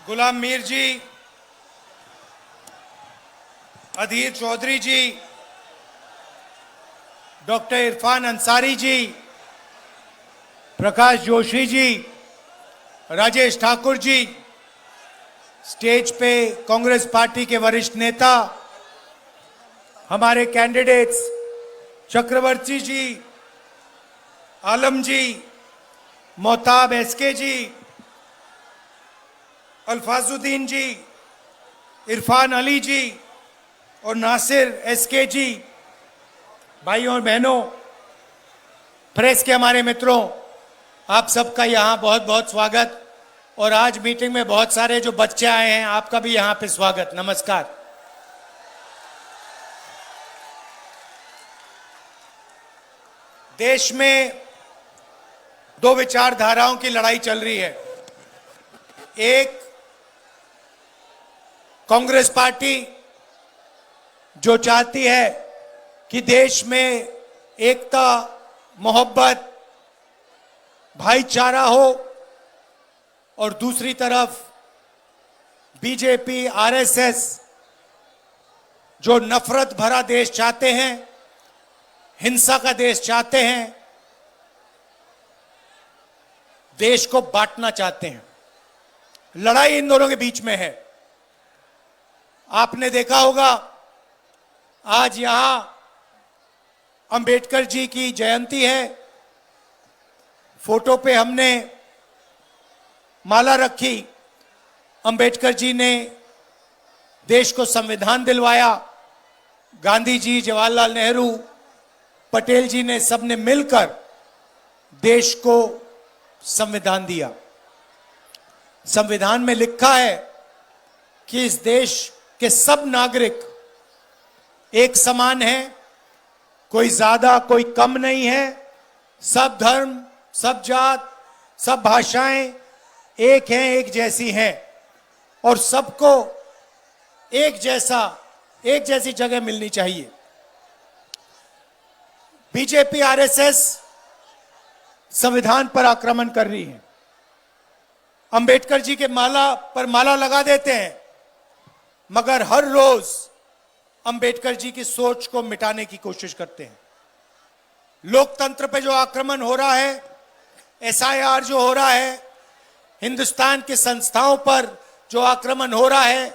गुलाम मीर जी, अधीर चौधरी जी, doctor Irfan Ansari ji, Prakash Joshi ji, Rajesh Thakur ji, stage पे Congress party के वरिष्ठ नेता, हमारे कैंडिडेट्स चक्रवर्ती जी, आलम जी, मोहताब एसके जी, अल्फाजुद्दीन जी, इरफान अली जी और नासिर एसके जी, भाइयों और बहनों, प्रेस के हमारे मित्रों, आप सबका यहाँ बहुत बहुत स्वागत। और आज मीटिंग में बहुत सारे जो बच्चे आए हैं, आपका भी यहाँ पे स्वागत, नमस्कार। देश में दो विचारधाराओं की लड़ाई चल रही है। एक कांग्रेस पार्टी जो चाहती है कि देश में एकता, मोहब्बत, भाईचारा हो, और दूसरी तरफ बीजेपी, आरएसएस जो नफरत भरा देश चाहते हैं, हिंसा का देश चाहते हैं, देश को बांटना चाहते हैं। लड़ाई इन दोनों के बीच में है। आपने देखा होगा आज यहां अंबेडकर जी की जयंती है। फोटो पे हमने माला रखी। अंबेडकर जी ने देश को संविधान दिलवाया। गांधी जी, जवाहरलाल नेहरू, पटेल जी ने सबने मिलकर देश को संविधान दिया। संविधान में लिखा है कि इस देश के सब नागरिक एक समान हैं, कोई ज्यादा कोई कम नहीं है। सब धर्म, सब जात, सब भाषाएं एक हैं, एक जैसी हैं, और सबको एक जैसी जगह मिलनी चाहिए। बीजेपी, आरएसएस संविधान पर आक्रमण कर रही है। अंबेडकर जी के माला पर माला लगा देते हैं, मगर हर रोज अंबेडकर जी की सोच को मिटाने की कोशिश करते हैं। लोकतंत्र पे जो आक्रमण हो रहा है, एसआईआर जो हो रहा है, हिंदुस्तान की संस्थाओं पर जो आक्रमण हो रहा है,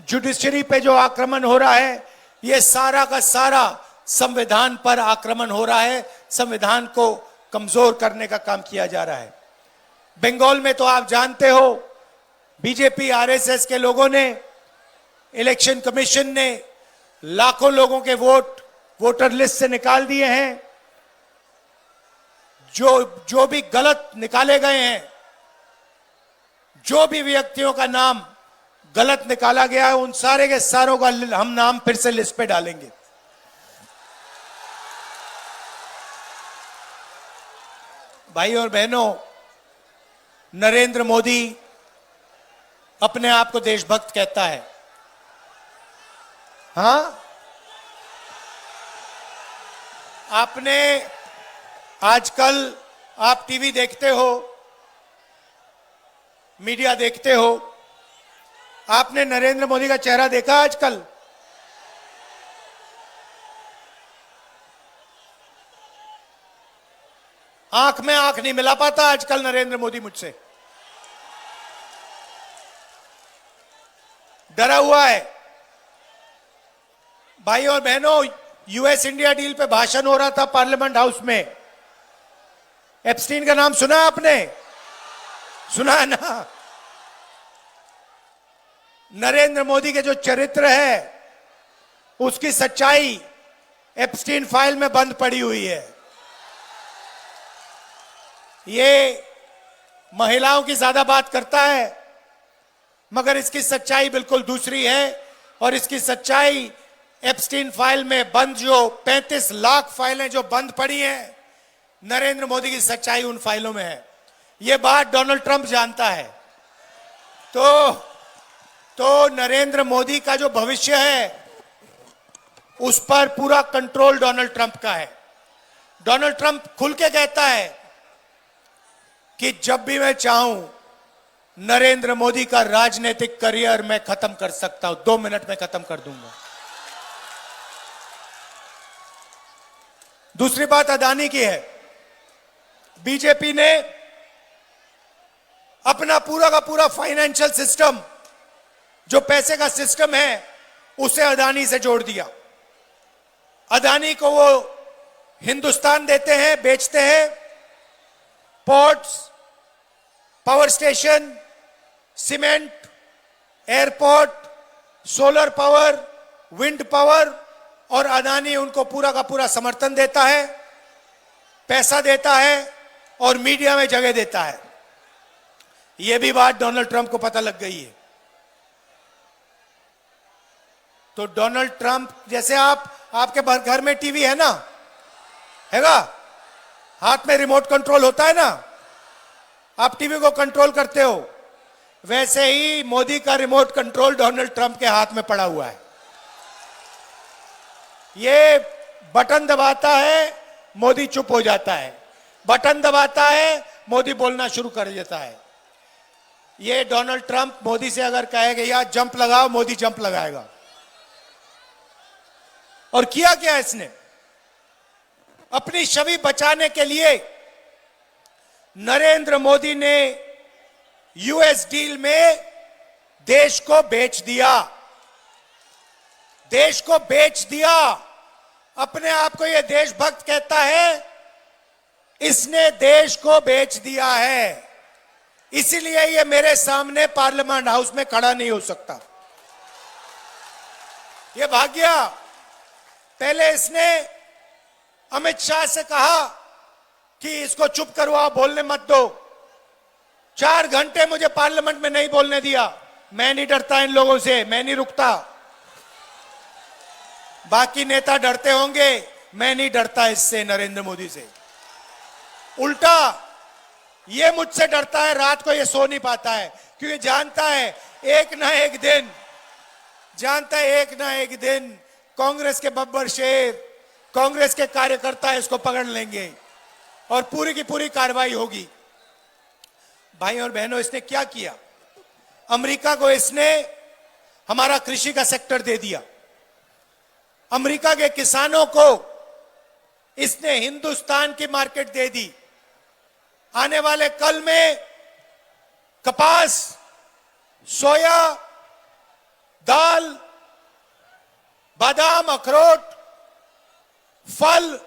जुडिशरी पे जो आक्रमण हो रहा है, ये सारा का सारा संविधान पर आक्रमण हो रहा है। संविधान को कमजोर करने का काम किया जा रहा है। बंगाल में तो आप जानते हो, बीजेपी, आरएसएस के लोगों ने, इलेक्शन कमीशन ने लाखों लोगों के वोट वोटर लिस्ट से निकाल दिए हैं। जो भी गलत निकाले गए हैं, जो भी व्यक्तियों का नाम गलत निकाला गया है, उन सारे के सारों का हम नाम फिर से लिस्ट पे डालेंगे। भाई और बहनों, नरेंद्र मोदी अपने आप को देशभक्त कहता है। हां, आपने आजकल आप टीवी देखते हो, मीडिया देखते हो, आपने नरेंद्र मोदी का चेहरा देखा आजकल? आंख में आंख नहीं मिला पाता आजकल नरेंद्र मोदी मुझसे। डरा हुआ है। भाई और बहनों, यूएस इंडिया डील पे भाषण हो रहा था पार्लियामेंट हाउस में। एप्स्टीन का नाम सुना आपने? सुना है ना? नरेंद्र मोदी के जो चरित्र है, उसकी सच्चाई एप्स्टीन फाइल में बंद पड़ी हुई है। ये महिलाओं की ज्यादा बात करता है, मगर इसकी सच्चाई बिल्कुल दूसरी है। और इसकी सच्चाई एप्स्टीन फाइल में बंद जो 35 लाख फाइलें जो बंद पड़ी हैं, नरेंद्र मोदी की सच्चाई उन फाइलों में है। यह बात डोनाल्ड ट्रंप जानता है। तो नरेंद्र मोदी का जो भविष्य है, उस पर पूरा कंट्रोल डोनाल्ड ट्रंप का है। डोनाल्ड ट्रंप खुल के कहता है कि जब भी मैं चाहूं नरेंद्र मोदी का राजनीतिक करियर मैं खत्म कर सकता हूं, 2 मिनट में खत्म कर दूंगा। दूसरी बात अदानी की है। बीजेपी ने अपना पूरा का पूरा फाइनेंशियल सिस्टम, जो पैसे का सिस्टम है, उसे अदानी से जोड़ दिया। अदानी को वो हिंदुस्तान देते हैं, बेचते हैं, ports, power station, cement, airport, solar power, wind power, और अदानी उनको पूरा का पूरा समर्थन देता है, पैसा देता है और मीडिया में जगह देता है। यह भी बात डोनाल्ड ट्रंप को पता लग गई है। तो डोनाल्ड ट्रंप जैसे आपके घर में टीवी है ना, हैगा, हाथ में रिमोट कंट्रोल होता है ना, आप टीवी को कंट्रोल करते हो, वैसे ही मोदी का रिमोट कंट्रोल डोनाल्ड ट्रंप के हाथ में पड़ा हुआ है। ये बटन दबाता है, मोदी चुप हो जाता है, बटन दबाता है, मोदी बोलना शुरू कर देता है। ये डोनाल्ड ट्रंप मोदी से अगर कहेगा यार जंप लगाओ, मोदी जंप लगाएगा। और किया क्या इसने? अपनी छवि बचाने के लिए नरेंद्र मोदी ने यूएस डील में देश को बेच दिया, देश को बेच दिया। अपने आप को यह देशभक्त कहता है, इसने देश को बेच दिया है। इसीलिए यह मेरे सामने पार्लियामेंट हाउस में खड़ा नहीं हो सकता। यह भाग गया। पहले इसने अमित शाह से कहा कि इसको चुप करवाओ, बोलने मत दो। 4 घंटे मुझे पार्लियामेंट में नहीं बोलने दिया। मैं नहीं डरता इन लोगों से, मैं नहीं रुकता। बाकी नेता डरते होंगे, मैं नहीं डरता इससे, नरेंद्र मोदी से। उल्टा ये मुझसे डरता है, रात को ये सो नहीं पाता है, क्योंकि जानता है एक ना एक दिन कांग्रेस के बब्बर शेर, कांग्रेस के कार्यकर्ता इसको पकड़ लेंगे और पूरी की पूरी कार्रवाई होगी। भाई और बहनों, इसने क्या किया? अमेरिका को इसने हमारा कृषि का सेक्टर दे दिया। अमेरिका के किसानों को इसने हिंदुस्तान की मार्केट दे दी। आने वाले कल में कपास, सोया, दाल, बादाम, अखरोट, फल,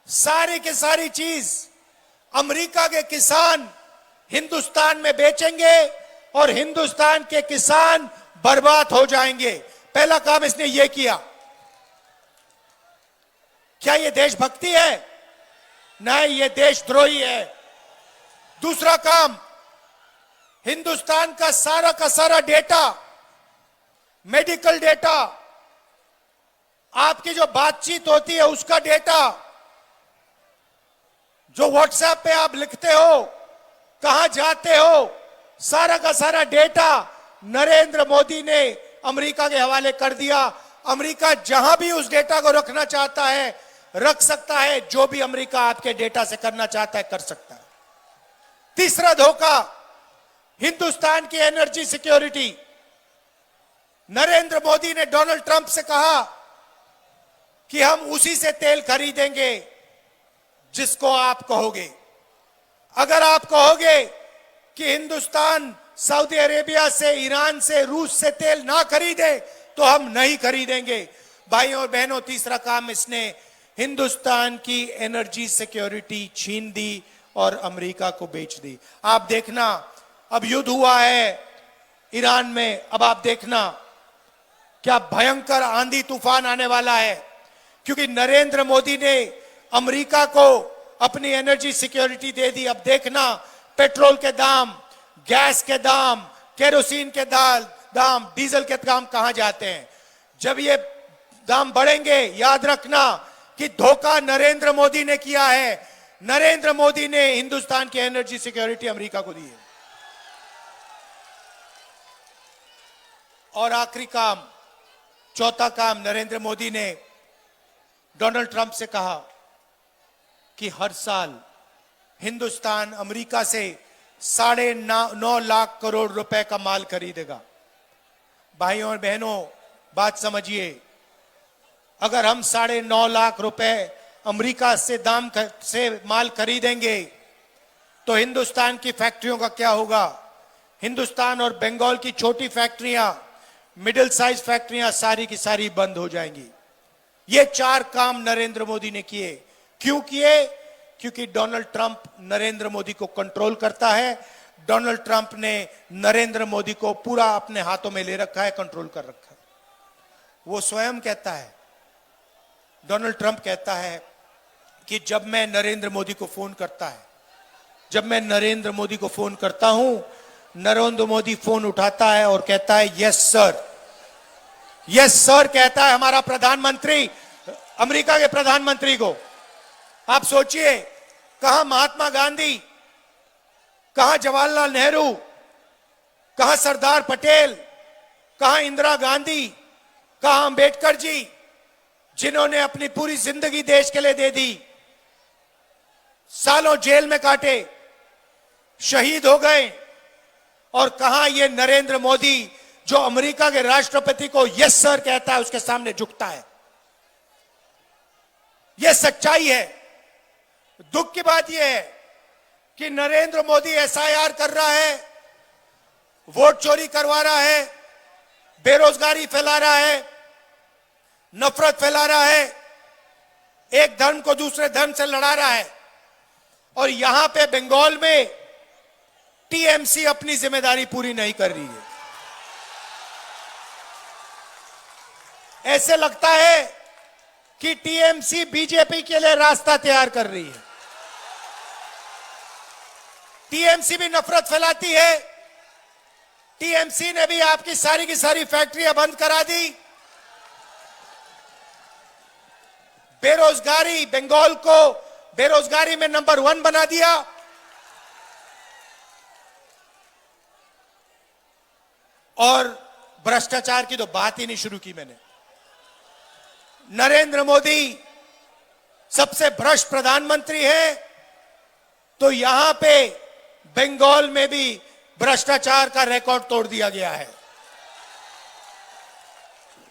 सारी की सारी चीज अमेरिका के किसान हिंदुस्तान में बेचेंगे और हिंदुस्तान के किसान बर्बाद हो जाएंगे। पहला काम इसने यह किया। क्या यह देशभक्ति है? नहीं, यह देशद्रोही है। दूसरा काम, हिंदुस्तान का सारा डेटा, मेडिकल डेटा, आपकी जो बातचीत होती है उसका डेटा, जो व्हाट्सएप पे आप लिखते हो, कहां जाते हो, सारा का सारा डेटा नरेंद्र मोदी ने अमेरिका के हवाले कर दिया। अमेरिका जहां भी उस डेटा को रखना चाहता है रख सकता है। जो भी अमेरिका आपके डेटा से करना चाहता है कर सकता है। तीसरा धोखा, हिंदुस्तान की एनर्जी सिक्योरिटी। नरेंद्र मोदी ने डोनाल्ड ट्रंप से कहा कि हम उसी से तेल खरीदेंगे जिसको आप कहोगे। अगर आप कहोगे कि हिंदुस्तान सऊदी अरेबिया से, ईरान से, रूस से तेल ना खरीदे तो हम नहीं खरीदेंगे। भाइयों और बहनों, तीसरा काम, इसने हिंदुस्तान की एनर्जी सिक्योरिटी छीन दी और अमेरिका को बेच दी। आप देखना, अब युद्ध हुआ है ईरान में, अब आप देखना क्या भयंकर आंधी तूफान आने वाला है, क्योंकि नरेंद्र मोदी ने अमेरिका को अपनी एनर्जी सिक्योरिटी दे दी। अब देखना पेट्रोल के दाम, गैस के दाम, केरोसिन के दाम, डीजल के दाम कहां जाते हैं। जब ये दाम बढ़ेंगे, याद रखना कि धोखा नरेंद्र मोदी ने किया है। नरेंद्र मोदी ने हिंदुस्तान की एनर्जी सिक्योरिटी अमेरिका को दी है। और आखिरी काम, चौथा काम, नरेंद्र मोदी ने डोनाल्ड ट्रंप से कहा कि हर साल हिंदुस्तान अमेरिका से 9.5 लाख करोड़ रुपए का माल खरीदेगा। भाइयों और बहनों, बात समझिए, अगर हम 9.5 लाख रुपए अमेरिका से माल खरीदेंगे तो हिंदुस्तान की फैक्ट्रियों का क्या होगा? हिंदुस्तान और बंगाल की छोटी फैक्ट्रियां, मिडिल साइज फैक्ट्रियां सारी की सारी बंद हो जाएंगी। ये 4 काम नरेंद्र मोदी ने किए। क्यों किए? क्योंकि डोनाल्ड ट्रंप नरेंद्र मोदी को कंट्रोल करता है। डोनाल्ड ट्रंप ने नरेंद्र मोदी को पूरा अपने हाथों में ले रखा है, कंट्रोल कर रखा है। वो स्वयं कहता है, डोनाल्ड ट्रंप कहता है कि जब मैं नरेंद्र मोदी को फोन करता हूं, नरेंद्र मोदी फोन उठाता है और कहता है यस सर, यस सर कहता है हमारा प्रधानमंत्री, अमेरिका के प्रधानमंत्री को। आप सोचिए, कहां महात्मा गांधी, कहां जवाहरलाल नेहरू, कहां सरदार पटेल, कहां इंदिरा गांधी, कहां अंबेडकर जी, जिन्होंने अपनी पूरी जिंदगी देश के लिए दे दी, सालों जेल में काटे, शहीद हो गए। और कहां ये नरेंद्र मोदी जो अमेरिका के राष्ट्रपति को यस सर कहता है, उसके सामने झुकता है। यह सच्चाई है। दुख की बात यह है कि नरेंद्र मोदी एसआईआर कर रहा है, वोट चोरी करवा रहा है, बेरोजगारी फैला रहा है, नफरत फैला रहा है, एक धर्म को दूसरे धर्म से लड़ा रहा है। और यहां पे बंगाल में टीएमसी अपनी जिम्मेदारी पूरी नहीं कर रही है। ऐसे लगता है कि टीएमसी बीजेपी के लिए रास्ता तैयार कर रही है। टीएमसी भी नफरत फैलाती है। टीएमसी ने भी आपकी सारी की सारी फैक्ट्रियां बंद करा दी। बेरोजगारी, बंगाल को बेरोजगारी में नंबर 1 बना दिया। और भ्रष्टाचार की तो बात ही नहीं शुरू की मैंने। नरेंद्र मोदी सबसे भ्रष्ट प्रधानमंत्री है, तो यहां पे बंगाल में भी भ्रष्टाचार का रिकॉर्ड तोड़ दिया गया है।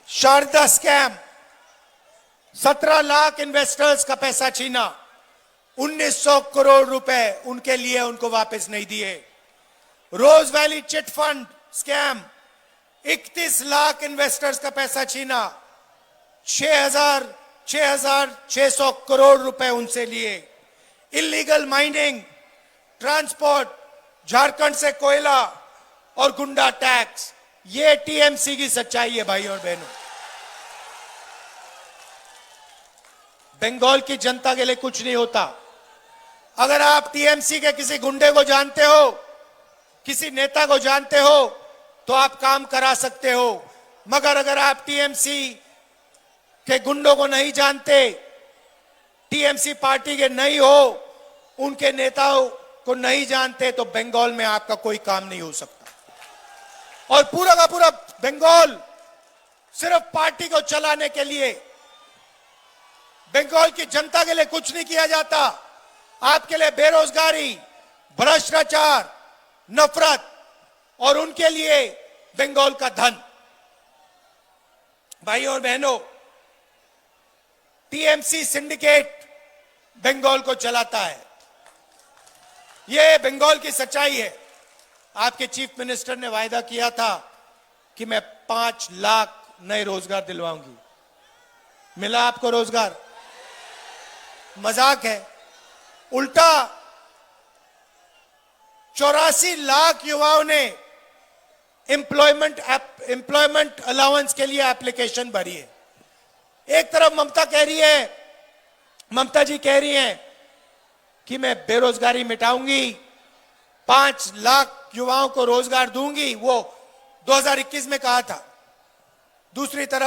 शारदा स्कैम, 17 लाख इन्वेस्टर्स का पैसा छीना, 1900 करोड़ रुपए उनके लिए उनको वापस नहीं दिए। Rose Valley chit fund scam, 31 lakh investors का पैसा छीना, 6,600 करोड़ रुपए उनसे लिए। इलीगल माइनिंग, ट्रांसपोर्ट, झारखंड से कोयला और गुंडा टैक्स, ये टीएमसी की सच्चाई है भाई और बहनों। बंगाल की जनता के लिए कुछ नहीं होता। अगर आप टीएमसी के किसी गुंडे को जानते हो, किसी नेता को जानते हो, तो आप काम करा सकते हो। मगर अगर आप टीएमसी के गुंडों को नहीं जानते, टीएमसी पार्टी के नहीं हो, उनके नेताओं को नहीं जानते, तो बंगाल में आपका कोई काम नहीं हो सकता। और पूरा का पूरा बंगाल सिर्फ पार्टी को चलाने के लिए, बंगाल की जनता के लिए कुछ नहीं किया जाता। आपके लिए बेरोजगारी, भ्रष्टाचार, नफरत और उनके लिए बंगाल का धन। भाइयों और बहनों, टीएमसी सिंडिकेट बंगाल को चलाता है। यह बंगाल की सच्चाई है। आपके चीफ मिनिस्टर ने वायदा किया था कि मैं 5 लाख नए रोजगार दिलवाऊंगी। मिला आपको रोजगार? मजाक है। उल्टा 84 लाख युवाओं ने एम्प्लॉयमेंट अलाउंस के लिए एप्लीकेशन भरी है। एक तरफ ममता जी कह रही हैं कि मैं बेरोजगारी मिटाऊंगी, 5 लाख युवाओं को रोजगार दूंगी, वो 2021 में कहा था। दूसरी तरफ